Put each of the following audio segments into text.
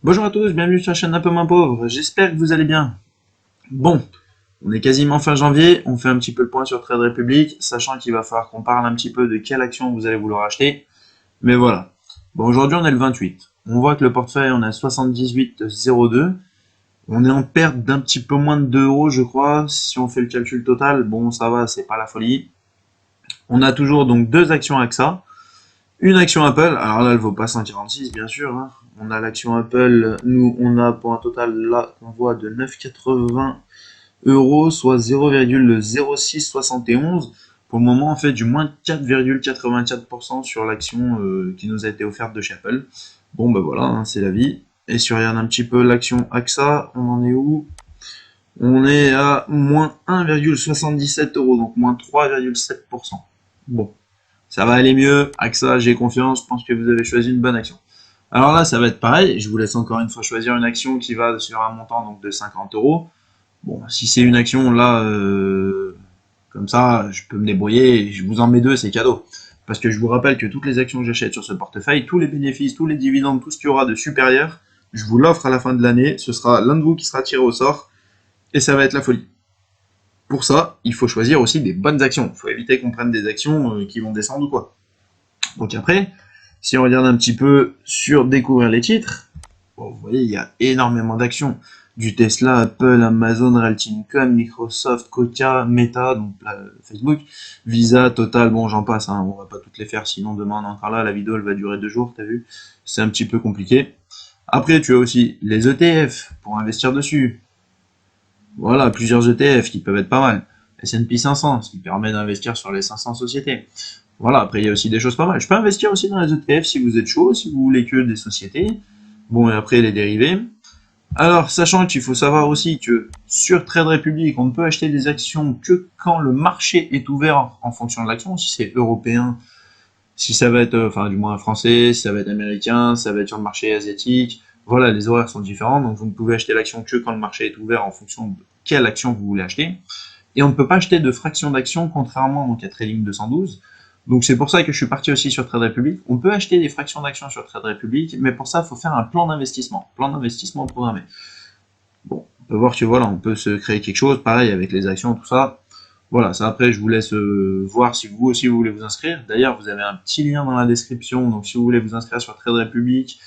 Bonjour à tous, bienvenue sur la chaîne Un peu moins pauvre, j'espère que vous allez bien. Bon, on est quasiment fin janvier, on fait un petit peu le point sur Trade Republic, sachant qu'il va falloir qu'on parle un petit peu de quelle action vous allez vouloir acheter. Mais voilà. Bon, aujourd'hui on est le 28. On voit que le portefeuille on est à 78,02. On est en perte d'un petit peu moins de 2 euros je crois. Si on fait le calcul total, bon ça va, c'est pas la folie. On a toujours donc deux actions AXA. Une action Apple, alors là elle vaut pas 146 bien sûr, hein. On a l'action Apple, nous on a pour un total là qu'on voit de 9,80 euros, soit 0,0671. Pour le moment on fait du moins 4,84% sur l'action qui nous a été offerte de chez Apple. Bon bah voilà, hein, c'est la vie. Et si on regarde un petit peu l'action AXA, on en est où? On est à moins 1,77 euros, donc moins 3,7%. Bon, ça va aller mieux. AXA, j'ai confiance. Je pense que vous avez choisi une bonne action. Alors là, ça va être pareil. Je vous laisse encore une fois choisir une action qui va sur un montant donc de 50 euros. Bon, si c'est une action là, comme ça, je peux me débrouiller. Je vous en mets deux, c'est cadeau. Parce que je vous rappelle que toutes les actions que j'achète sur ce portefeuille, tous les bénéfices, tous les dividendes, tout ce qu'il y aura de supérieur, je vous l'offre à la fin de l'année. Ce sera l'un de vous qui sera tiré au sort. Et ça va être la folie. Pour ça, il faut choisir aussi des bonnes actions. Il faut éviter qu'on prenne des actions qui vont descendre ou quoi. Donc après, si on regarde un petit peu sur découvrir les titres, bon, vous voyez, il y a énormément d'actions. Du Tesla, Apple, Amazon, Realty Income, Microsoft, Coca, Meta, donc Facebook, Visa, Total, bon j'en passe, hein, on va pas toutes les faire, sinon demain on est encore là, la vidéo elle va durer 2 jours, t'as vu, c'est un petit peu compliqué. Après tu as aussi les ETF pour investir dessus. Voilà, plusieurs ETF qui peuvent être pas mal. S&P 500, ce qui permet d'investir sur les 500 sociétés. Voilà, après il y a aussi des choses pas mal. Je peux investir aussi dans les ETF si vous êtes chaud, si vous voulez que des sociétés. Bon, et après les dérivés. Alors, sachant qu'il faut savoir aussi que sur Trade Republic, on ne peut acheter des actions que quand le marché est ouvert en fonction de l'action, si c'est européen, si ça va être, enfin du moins français, si ça va être américain, si ça va être sur le marché asiatique. Voilà, les horaires sont différents, donc vous ne pouvez acheter l'action que quand le marché est ouvert en fonction de quelle action vous voulez acheter. Et on ne peut pas acheter de fractions d'actions, contrairement donc, à Trading 212. Donc c'est pour ça que je suis parti aussi sur Trade Republic. On peut acheter des fractions d'actions sur Trade Republic, mais pour ça, il faut faire un plan d'investissement programmé. Bon, on peut voir que voilà, on peut se créer quelque chose, pareil avec les actions, tout ça. Voilà, ça après, je vous laisse voir si vous aussi vous voulez vous inscrire. D'ailleurs, vous avez un petit lien dans la description, donc si vous voulez vous inscrire sur Trade Republic,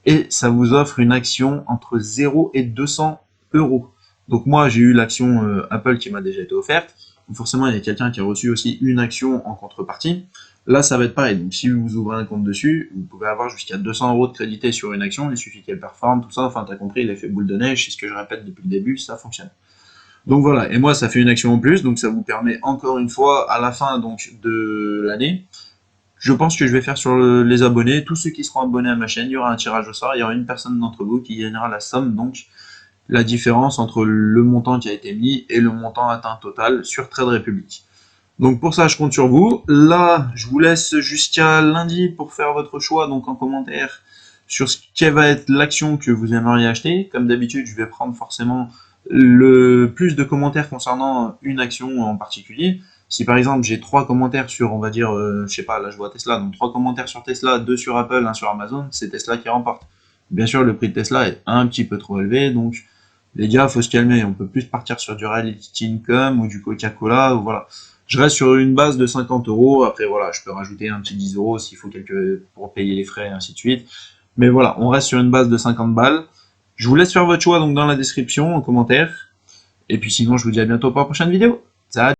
et ça vous offre une action entre 0 et 200 euros. Donc moi, j'ai eu l'action Apple qui m'a déjà été offerte. Donc forcément, il y a quelqu'un qui a reçu aussi une action en contrepartie. Là, ça va être pareil. Donc si vous ouvrez un compte dessus, vous pouvez avoir jusqu'à 200 euros de crédité sur une action. Il suffit qu'elle performe, tout ça. Enfin, t'as compris, l'effet boule de neige, c'est ce que je répète depuis le début, ça fonctionne. Donc voilà, et moi ça fait une action en plus, donc ça vous permet encore une fois à la fin donc de l'année. Je pense que je vais faire sur les abonnés, tous ceux qui seront abonnés à ma chaîne, il y aura un tirage au sort, il y aura une personne d'entre vous qui gagnera la somme, donc la différence entre le montant qui a été mis et le montant atteint total sur Trade Republic. Donc pour ça je compte sur vous. Là je vous laisse jusqu'à lundi pour faire votre choix donc en commentaire sur ce quelle va être l'action que vous aimeriez acheter. Comme d'habitude je vais prendre forcément le plus de commentaires concernant une action en particulier. Si par exemple j'ai 3 commentaires sur, on va dire, je sais pas, là je vois Tesla, donc 3 commentaires sur Tesla, 2 sur Apple, 1 sur Amazon, c'est Tesla qui remporte. Bien sûr, le prix de Tesla est un petit peu trop élevé, donc les gars, faut se calmer. On peut plus partir sur du Realty Income ou du Coca-Cola, ou voilà. Je reste sur une base de 50 euros. Après, voilà, je peux rajouter un petit 10 euros s'il faut quelques pour payer les frais, et ainsi de suite. Mais voilà, on reste sur une base de 50 balles. Je vous laisse faire votre choix donc dans la description, en commentaire. Et puis sinon, je vous dis à bientôt pour la prochaine vidéo. Salut!